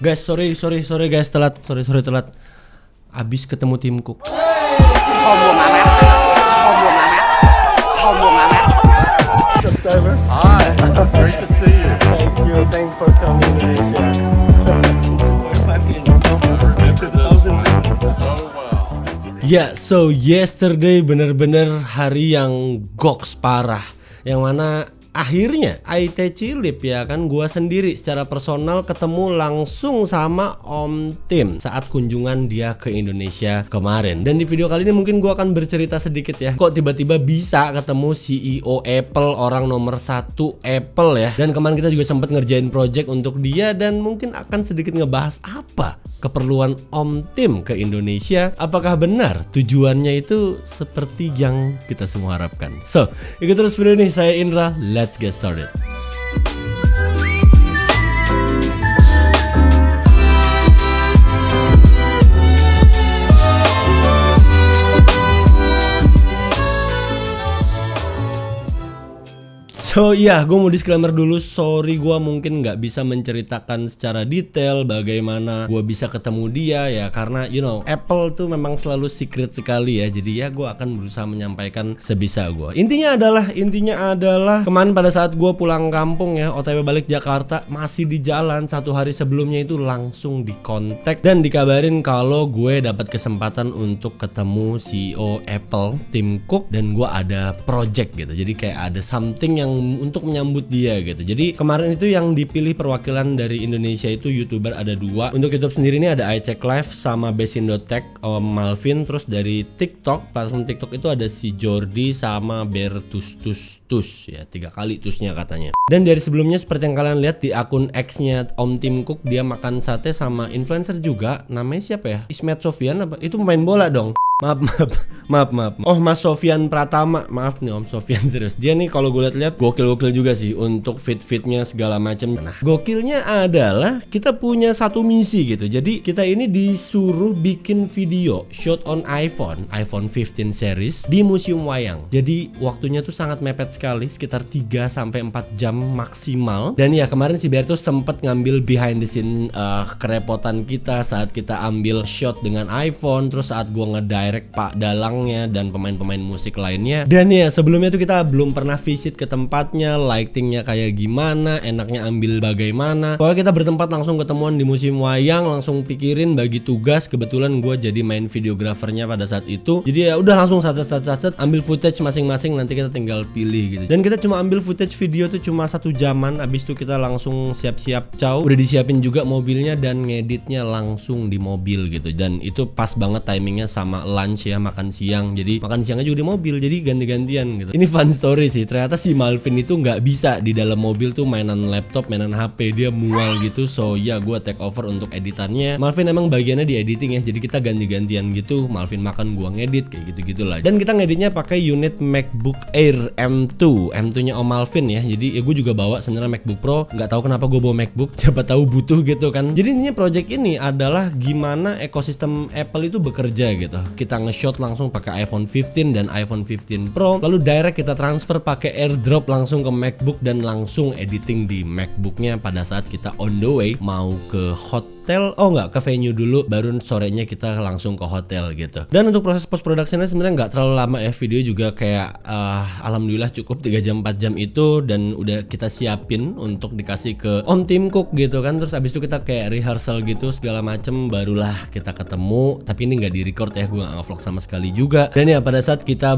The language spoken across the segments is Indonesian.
Guys, sorry guys, telat. Sorry telat. Abis ketemu Tim Cook. Sombong amat. Subscribers. Hi, great to see you. Thank you for coming to Indonesia. Ya, so yesterday bener-bener hari yang goks parah. Yang mana akhirnya IT Cilip ya kan, gua sendiri secara personal ketemu langsung sama Om Tim saat kunjungan dia ke Indonesia kemarin. Dan di video kali ini mungkin gua akan bercerita sedikit ya, kok tiba-tiba bisa ketemu CEO Apple, orang nomor 1 Apple ya. Dan kemarin kita juga sempat ngerjain project untuk dia, dan mungkin akan sedikit ngebahas apa keperluan Om Tim ke Indonesia. Apakah benar tujuannya itu seperti yang kita semua harapkan? So, ikut terus video ini. Saya Indra, let's get started. So iya, gue mau disclaimer dulu, sorry gue mungkin nggak bisa menceritakan secara detail bagaimana gue bisa ketemu dia ya, karena you know Apple tuh memang selalu secret sekali ya. Jadi ya gue akan berusaha menyampaikan sebisa gue. Intinya adalah kemarin pada saat gue pulang kampung ya, OTW balik Jakarta, masih di jalan 1 hari sebelumnya itu langsung dikontak dan dikabarin kalau gue dapat kesempatan untuk ketemu CEO Apple, Tim Cook, dan gue ada project gitu. Jadi kayak ada something yang untuk menyambut dia gitu. Jadi kemarin itu yang dipilih perwakilan dari Indonesia itu YouTuber ada 2. Untuk YouTube sendiri ini ada iCheck Live sama Besindo-Tech, Om Malvin. Terus dari TikTok, platform TikTok itu ada si Jordi sama Bertus ya, 3 kali tusnya katanya. Dan dari sebelumnya seperti yang kalian lihat di akun X-nya Om Tim Cook, dia makan sate sama influencer juga. Namanya siapa ya? Ismet Sofyan apa? Itu pemain bola dong. Maaf. Oh, Mas Sofyan Pratama. Maaf nih Om Sofyan, serius. Dia nih kalau gue lihat gokil juga sih untuk fit-fitnya segala macam. Nah, gokilnya adalah kita punya satu misi gitu. Jadi kita ini disuruh bikin video shot on iPhone 15 series di Museum Wayang. Jadi waktunya tuh sangat mepet sekali, sekitar 3-4 jam maksimal. Dan ya kemarin si Bertus sempet ngambil behind the scene kerepotan kita saat kita ambil shot dengan iPhone. Terus saat gua ngedirect Pak Dalangnya dan pemain-pemain musik lainnya. Dan ya sebelumnya tuh kita belum pernah visit ke tempatnya, lightingnya kayak gimana, enaknya ambil bagaimana. Pokoknya kita bertempat langsung ketemuan di Museum Wayang, langsung pikirin bagi tugas. Kebetulan gue jadi main videografernya pada saat itu. Jadi ya udah langsung sat ambil footage masing-masing, nanti kita tinggal pilih gitu. Dan kita cuma ambil footage video tuh cuma 1 jaman. Abis itu kita langsung siap-siap caw. Udah disiapin juga mobilnya dan ngeditnya langsung di mobil gitu. Dan itu pas banget timingnya sama lunch ya, makan siang. Jadi makan siangnya juga di mobil, jadi ganti-gantian gitu. Ini fun story sih, ternyata si Malvin itu nggak bisa di dalam mobil tuh mainan laptop, mainan HP, dia mual gitu. So ya gue take over untuk editannya. Malvin emang bagiannya di editing ya, jadi kita ganti-gantian gitu. Malvin makan, gua ngedit, kayak gitu-gitu lah. Dan kita ngeditnya pakai unit MacBook Air M2 nya Om Malvin ya. Jadi ya gue juga bawa sebenarnya MacBook Pro, nggak tahu kenapa gue bawa MacBook, siapa tahu butuh gitu kan. Jadi intinya project ini adalah gimana ekosistem Apple itu bekerja gitu. Kita nge-shot langsung pakai iPhone 15 dan iPhone 15 Pro, lalu direct kita transfer pakai AirDrop langsung ke MacBook dan langsung editing di MacBooknya pada saat kita on the way mau ke hotel. Oh nggak, ke venue dulu, baru sorenya kita langsung ke hotel gitu. Dan untuk proses post productionnya sebenarnya nggak terlalu lama ya, video juga kayak alhamdulillah cukup 3 jam 4 jam itu, dan udah kita siapin untuk dikasih ke Om Tim Cook gitu kan. Terus abis itu kita kayak rehearsal gitu segala macem, barulah kita ketemu. Tapi ini nggak di record ya, gue nggak vlog sama sekali juga. Dan ya pada saat kita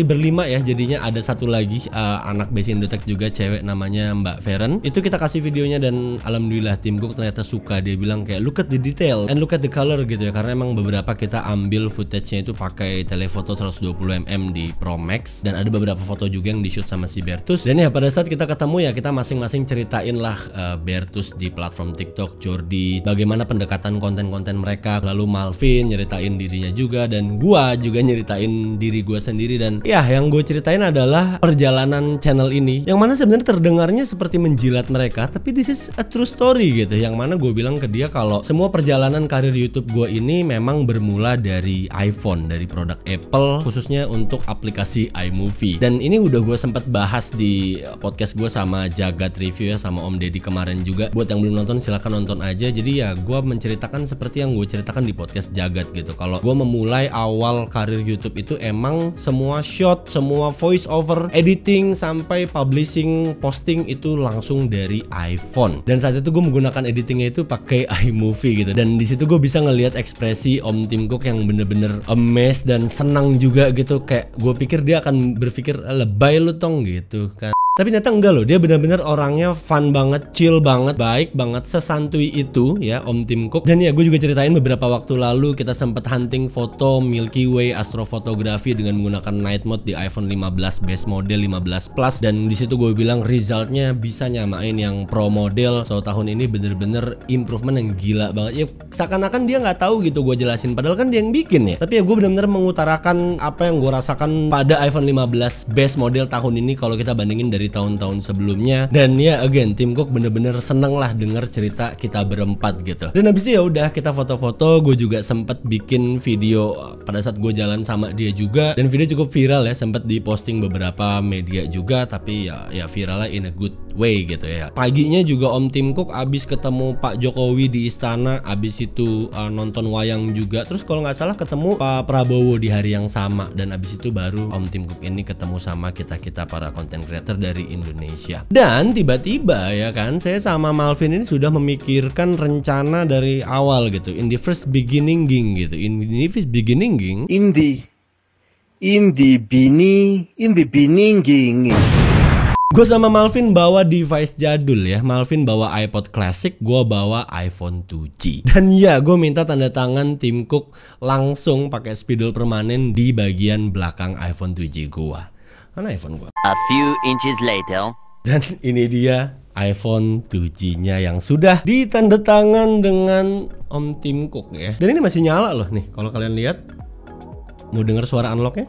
berlima ya, jadinya ada satu lagi anak Besindo-Tech juga, cewek namanya Mbak Feren. Itu kita kasih videonya dan alhamdulillah Tim Cook ternyata suka. Dia bilang kayak look at the detail and look at the color gitu ya, karena emang beberapa kita ambil footage-nya itu pakai telefoto 120mm di Pro Max, dan ada beberapa foto juga yang di shoot sama si Bertus. Dan ya pada saat kita ketemu ya, kita masing-masing ceritain lah Bertus di platform TikTok, Jordi bagaimana pendekatan konten-konten mereka, lalu Malvin nyeritain dirinya juga, dan gua juga nyeritain diri gua sendiri. Dan ya yang gue ceritain adalah perjalanan channel ini, yang mana sebenarnya terdengarnya seperti menjilat mereka, tapi this is a true story gitu. Yang mana gue bilang bilang ke dia kalau semua perjalanan karir YouTube gue ini memang bermula dari iPhone, dari produk Apple, khususnya untuk aplikasi iMovie. Dan ini udah gue sempat bahas di podcast gue sama Jagat Review ya, sama Om Deddy kemarin juga. Buat yang belum nonton silahkan nonton aja. Jadi ya gue menceritakan seperti yang gue ceritakan di podcast Jagat gitu. Kalau gue memulai awal karir YouTube itu emang semua shot, semua voice over, editing sampai publishing, posting itu langsung dari iPhone. Dan saat itu gue menggunakan editingnya itu pakai iMovie gitu. Dan di situ gue bisa ngelihat ekspresi Om Tim Cook yang bener-bener amazed dan senang juga gitu. Kayak gue pikir dia akan berpikir lebay lu tong gitu kan. Tapi ternyata enggak loh, dia benar-benar orangnya fun banget, chill banget, baik banget, sesantui itu ya Om Tim Cook. Dan ya gue juga ceritain beberapa waktu lalu kita sempat hunting foto Milky Way astrofotografi dengan menggunakan night mode di iPhone 15 base model 15 Plus. Dan di situ gue bilang resultnya bisa nyamain yang Pro model. So tahun ini bener-bener improvement yang gila banget. Ya seakan-akan dia nggak tahu gitu gue jelasin, padahal kan dia yang bikin ya. Tapi ya gue benar-benar mengutarakan apa yang gue rasakan pada iPhone 15 base model tahun ini kalau kita bandingin dari tahun-tahun sebelumnya. Dan ya again Tim Cook bener-bener seneng lah denger cerita kita berempat gitu. Dan habis itu ya udah kita foto-foto. Gue juga sempet bikin video pada saat gue jalan sama dia juga, dan video cukup viral ya, sempet diposting beberapa media juga. Tapi ya viralnya in a good way gitu ya. Paginya juga Om Tim Cook abis ketemu Pak Jokowi di istana, abis itu nonton wayang juga. Terus kalau nggak salah ketemu Pak Prabowo di hari yang sama. Dan abis itu baru Om Tim Cook ini ketemu sama kita para content creator dari Indonesia. Dan tiba-tiba ya kan, saya sama Malvin ini sudah memikirkan rencana dari awal gitu. In the first beginning gitu. In the first beginning In the beginning. gue sama Malvin bawa device jadul ya. Malvin bawa iPod Classic, gue bawa iPhone 2G. Dan ya gue minta tanda tangan Tim Cook langsung pakai spidol permanen di bagian belakang iPhone 2G gue. Mana iPhone gue? A few inches later. Dan ini dia iPhone 2G-nya yang sudah ditanda tangan dengan Om Tim Cook ya. Dan ini masih nyala loh nih. Kalau kalian lihat, mau dengar suara unlocknya?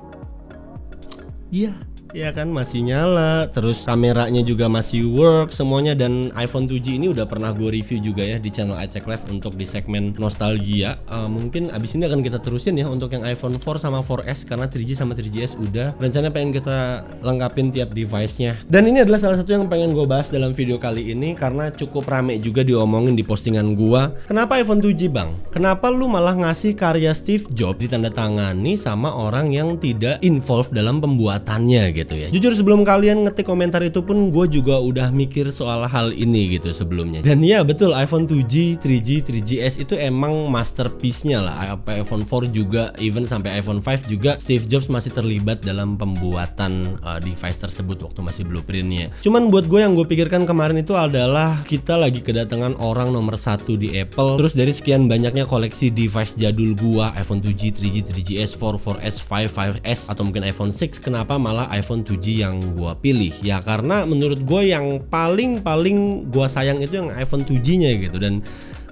Iya. Ya kan masih nyala, terus kameranya juga masih work semuanya. Dan iPhone 2G ini udah pernah gue review juga ya di channel iCheck Live untuk di segmen nostalgia. Mungkin abis ini akan kita terusin ya untuk yang iPhone 4 sama 4S, karena 3G sama 3GS udah. Rencananya pengen kita lengkapin tiap device-nya. Dan ini adalah salah satu yang pengen gue bahas dalam video kali ini, karena cukup rame juga diomongin di postingan gue. Kenapa iPhone 2G bang? Kenapa lu malah ngasih karya Steve Jobs ditandatangani sama orang yang tidak involved dalam pembuatannya gitu ya. Jujur sebelum kalian ngetik komentar itu pun gue juga udah mikir soal hal ini gitu sebelumnya. Dan ya betul, iPhone 2G, 3G, 3GS itu emang masterpiece-nya lah. iPhone 4 juga, even sampai iPhone 5 juga Steve Jobs masih terlibat dalam pembuatan device tersebut waktu masih blueprint-nya. Cuman buat gue yang gue pikirkan kemarin itu adalah kita lagi kedatangan orang nomor 1 di Apple. Terus dari sekian banyaknya koleksi device jadul gua, iPhone 2G, 3G, 3GS, 4, 4S, 5, 5S atau mungkin iPhone 6, kenapa malah iPhone 2G yang gua pilih? Ya karena menurut gue yang paling gua sayang itu yang iPhone 2G-nya gitu. Dan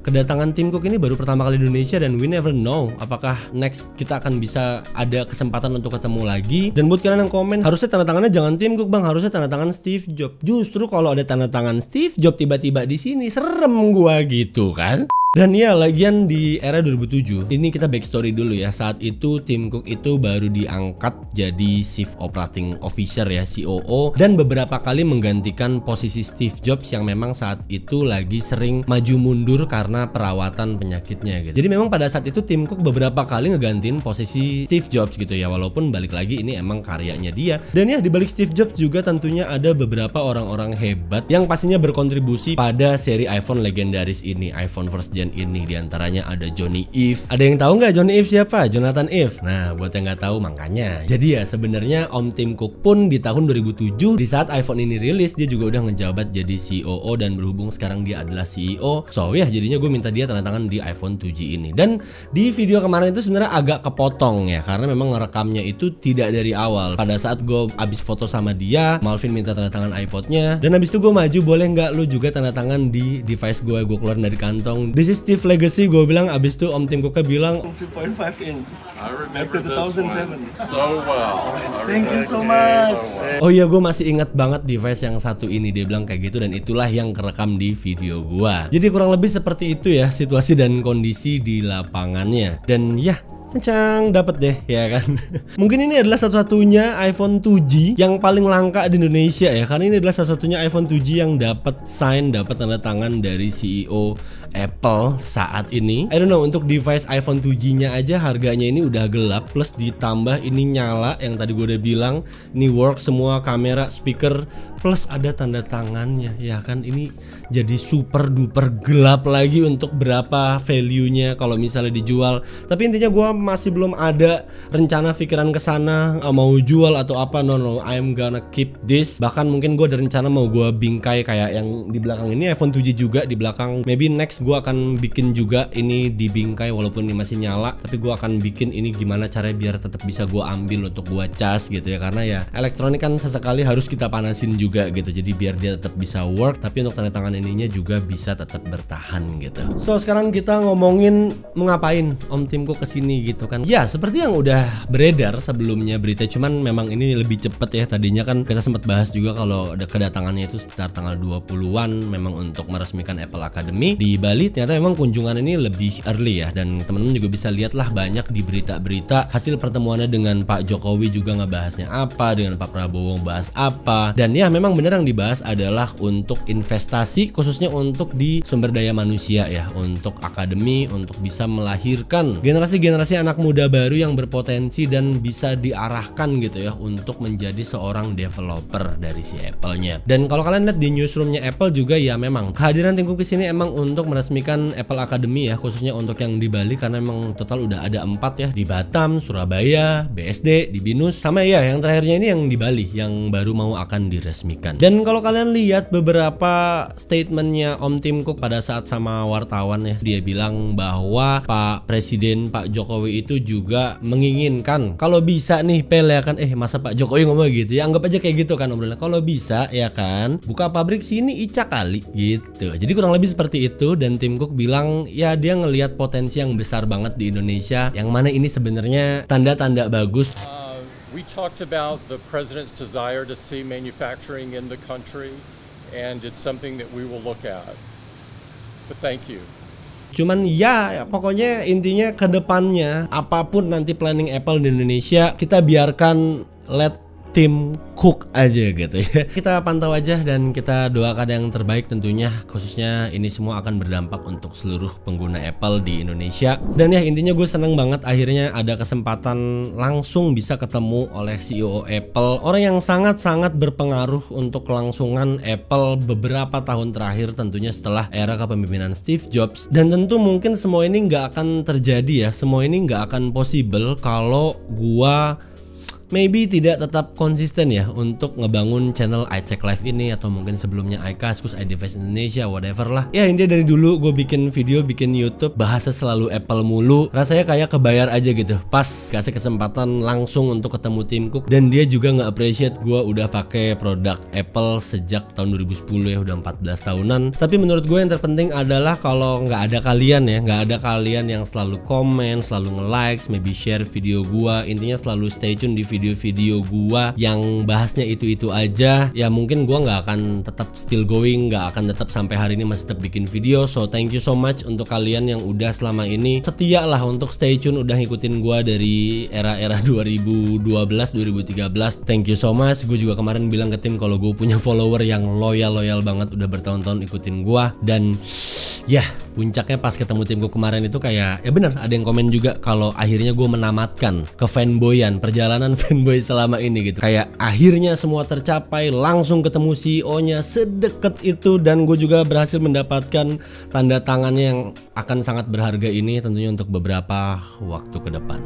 kedatangan Tim Cook ini baru pertama kali di Indonesia, dan we never know apakah next kita akan bisa ada kesempatan untuk ketemu lagi. Dan buat kalian yang komen, harusnya tanda tangannya jangan Tim Cook bang, harusnya tanda tangan Steve Jobs. Justru kalau ada tanda tangan Steve Jobs tiba-tiba di sini, serem gua gitu kan. Dan ya lagian di era 2007, ini kita backstory dulu ya. Saat itu Tim Cook itu baru diangkat jadi Chief Operating Officer ya, COO, dan beberapa kali menggantikan posisi Steve Jobs yang memang saat itu lagi sering maju mundur karena perawatan penyakitnya gitu. Jadi memang pada saat itu Tim Cook beberapa kali ngegantiin posisi Steve Jobs gitu ya, walaupun balik lagi ini emang karyanya dia. Dan ya dibalik Steve Jobs juga tentunya ada beberapa orang-orang hebat yang pastinya berkontribusi pada seri iPhone legendaris ini, iPhone first gen ini. Diantaranya ada Jony Ive. Ada yang tahu nggak Jony Ive siapa? Jonathan Ive. Nah buat yang nggak tahu makanya. Jadi ya sebenarnya Om Tim Cook pun di tahun 2007 di saat iPhone ini rilis, dia juga udah ngejabat jadi COO, dan berhubung sekarang dia adalah CEO, so ya jadinya gue minta dia tanda tangan di iPhone 2G ini. Dan di video kemarin itu sebenarnya agak kepotong ya, karena memang ngerekamnya itu tidak dari awal. Pada saat gue abis foto sama dia, Malvin minta tanda tangan iPodnya, dan abis itu gue maju, boleh nggak lu juga tanda tangan di device gue keluar dari kantong. This is dikasih Steve Legacy, gue bilang abis itu Om Tim Cooknya bilang 2.5 inch. I remember Back to this 2007. one so well. I Thank you remember so it much. well. oh iya, gue masih ingat banget device yang satu ini. Dia bilang kayak gitu dan itulah yang kerekam di video gua. Jadi kurang lebih seperti itu ya situasi dan kondisi di lapangannya. Dan ya kencang dapet deh ya kan. Mungkin ini adalah satu-satunya iPhone 2G yang paling langka di Indonesia ya, karena ini adalah satu-satunya iPhone 2G yang dapat sign, dapat tanda tangan dari CEO Apple saat ini. I don't know, untuk device iPhone 2G-nya aja harganya ini udah gelap, plus ditambah ini nyala yang tadi gue udah bilang, ini work semua, kamera, speaker, plus ada tanda tangannya ya kan. Ini jadi super duper gelap lagi untuk berapa value-nya kalau misalnya dijual. Tapi intinya gue masih belum ada rencana pikiran ke sana mau jual atau apa. No, I'm gonna keep this. Bahkan mungkin gue ada rencana mau gue bingkai kayak yang di belakang ini, iPhone 7 juga di belakang. Maybe next gue akan bikin juga ini dibingkai walaupun ini masih nyala, tapi gue akan bikin ini gimana caranya biar tetap bisa gue ambil untuk gue cas gitu ya, karena ya elektronik kan sesekali harus kita panasin juga gitu, jadi biar dia tetap bisa work tapi untuk tanda tangan ininya juga bisa tetap bertahan gitu. So sekarang kita ngomongin mau ngapain Om Tim Cook kesini gitu kan. Ya seperti yang udah beredar sebelumnya berita, cuman memang ini lebih cepet ya. Tadinya kan kita sempat bahas juga kalau ada kedatangannya itu sekitar tanggal 20-an memang untuk meresmikan Apple Academy di Bali. Ternyata memang kunjungan ini lebih early ya, dan teman-teman juga bisa lihat lah banyak di berita-berita hasil pertemuannya dengan Pak Jokowi juga ngebahasnya apa, dengan Pak Prabowo ngebahas apa. Dan ya memang benar yang dibahas adalah untuk investasi, khususnya untuk di sumber daya manusia ya, untuk akademi, untuk bisa melahirkan generasi-generasi anak muda baru yang berpotensi dan bisa diarahkan gitu ya untuk menjadi seorang developer dari si Apple-nya. Dan kalau kalian lihat di newsroomnya Apple juga ya, memang kehadiran Tim Cook di sini emang untuk meresmikan Apple Academy ya, khususnya untuk yang di Bali, karena memang total udah ada 4 ya, di Batam, Surabaya, BSD, di Binus, sama ya yang terakhirnya ini yang di Bali yang baru mau akan diresmikan. Dan kalau kalian lihat beberapa statementnya Om Tim Cook pada saat sama wartawan ya, dia bilang bahwa Pak Presiden Pak Jokowi itu juga menginginkan kalau bisa nih Pel ya kan, masa Pak Jokowi ngomong gitu ya, anggap aja kayak gitu kan obrolan, kalau bisa ya kan buka pabrik sini Ica kali gitu. Jadi kurang lebih seperti itu. Dan Tim Cook bilang ya dia ngelihat potensi yang besar banget di Indonesia, yang mana ini sebenarnya tanda-tanda bagus. We talked about the president's desire to see manufacturing in the country, and it's something that we will look at. But thank you. Cuman ya pokoknya intinya ke depannya apapun nanti planning Apple di Indonesia, kita biarkan let Tim Cook aja gitu ya. Kita pantau aja dan kita doakan yang terbaik tentunya, khususnya ini semua akan berdampak untuk seluruh pengguna Apple di Indonesia. Dan ya intinya gue seneng banget akhirnya ada kesempatan langsung bisa ketemu oleh CEO Apple, orang yang sangat-sangat berpengaruh untuk kelangsungan Apple beberapa tahun terakhir, tentunya setelah era kepemimpinan Steve Jobs. Dan tentu mungkin semua ini nggak akan terjadi ya, semua ini nggak akan possible kalau gua maybe tidak tetap konsisten ya untuk ngebangun channel iCheck Live ini, atau mungkin sebelumnya iCaskus, iDevice Indonesia, whatever lah. Ya intinya dari dulu gue bikin video, bikin YouTube, bahasa selalu Apple mulu. Rasanya kayak kebayar aja gitu pas kasih kesempatan langsung untuk ketemu Tim Cook, dan dia juga nggak appreciate gue udah pakai produk Apple sejak tahun 2010 ya, udah 14 tahunan. Tapi menurut gue yang terpenting adalah kalau nggak ada kalian ya, nggak ada kalian yang selalu komen, selalu nge-likes, maybe share video gue, intinya selalu stay tune di video-video gua yang bahasnya itu-itu aja ya, mungkin gua nggak akan tetap still going, nggak akan tetap sampai hari ini masih tetap bikin video. So thank you so much untuk kalian yang udah selama ini setia lah untuk stay tune, udah ngikutin gua dari era-era 2012 2013. Thank you so much. Gue juga kemarin bilang ke tim kalau gue punya follower yang loyal banget, udah bertahun-tahun ikutin gua. Dan ya puncaknya pas ketemu Tim Cook kemarin itu kayak ya bener, ada yang komen juga kalau akhirnya gue menamatkan kefanboyan, perjalanan fanboy selama ini gitu. Kayak akhirnya semua tercapai, langsung ketemu CEO-nya sedekat itu, dan gue juga berhasil mendapatkan tanda tangannya yang akan sangat berharga ini tentunya untuk beberapa waktu ke depan.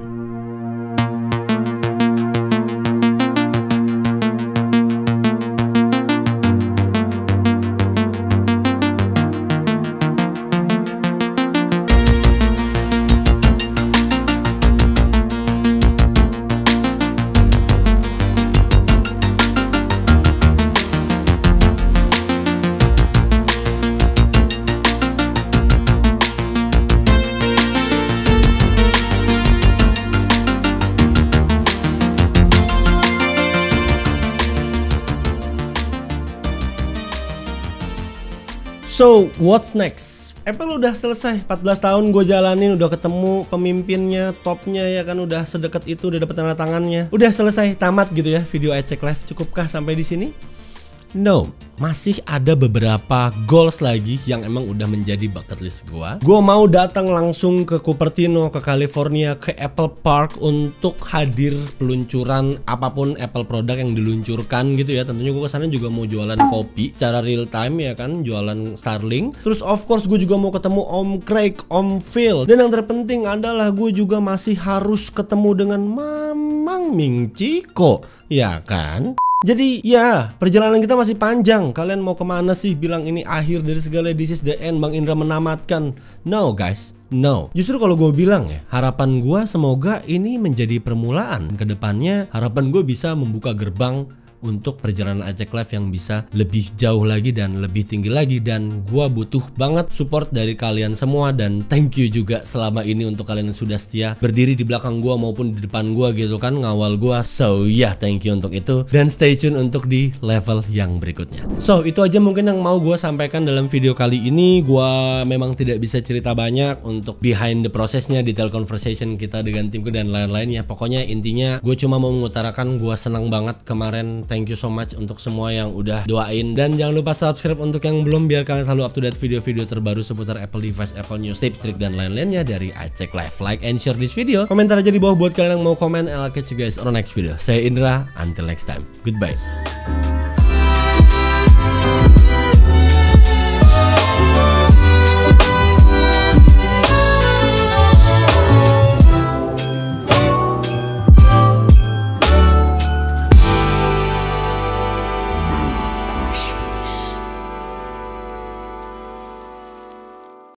So what's next? Apple udah selesai, 14 tahun gue jalanin, udah ketemu pemimpinnya, topnya ya kan, udah sedekat itu, udah dapet tanda tangannya, udah selesai, tamat gitu ya video iCheck Live. Cukupkah sampai di sini? No, masih ada beberapa goals lagi yang emang udah menjadi bucket list gua. Gua mau datang langsung ke Cupertino, ke California, ke Apple Park untuk hadir peluncuran apapun Apple produk yang diluncurkan gitu ya. Tentunya gua kesana juga mau jualan kopi secara real time ya kan, jualan Starling. Terus of course gue juga mau ketemu Om Craig, Om Phil. Dan yang terpenting adalah gue juga masih harus ketemu dengan Mamang Ming Chico, ya kan? Jadi ya, perjalanan kita masih panjang. Kalian mau kemana sih? Bilang ini akhir dari segala, this is the end, Bang Indra menamatkan. No guys, no. Justru kalau gue bilang ya, harapan gue semoga ini menjadi permulaan. Kedepannya harapan gue bisa membuka gerbang untuk perjalanan iCheck Live yang bisa lebih jauh lagi dan lebih tinggi lagi. Dan gua butuh banget support dari kalian semua, dan thank you juga selama ini untuk kalian yang sudah setia berdiri di belakang gua maupun di depan gua gitu kan, ngawal gua. So yeah, thank you untuk itu, dan stay tune untuk di level yang berikutnya. So itu aja mungkin yang mau gua sampaikan dalam video kali ini. Gua memang tidak bisa cerita banyak untuk behind the prosesnya, detail conversation kita dengan timku dan lain-lainnya. Pokoknya intinya gue cuma mau mengutarakan gua senang banget kemarin. Thank you so much untuk semua yang udah doain, dan jangan lupa subscribe untuk yang belum, biar kalian selalu up to date video-video terbaru seputar Apple device, Apple news, tips, trik, dan lain-lainnya dari iCheck Live. Like and share this video, komentar aja di bawah buat kalian yang mau komen, and I'll catch you guys on the next video. Saya Indra, until next time, goodbye.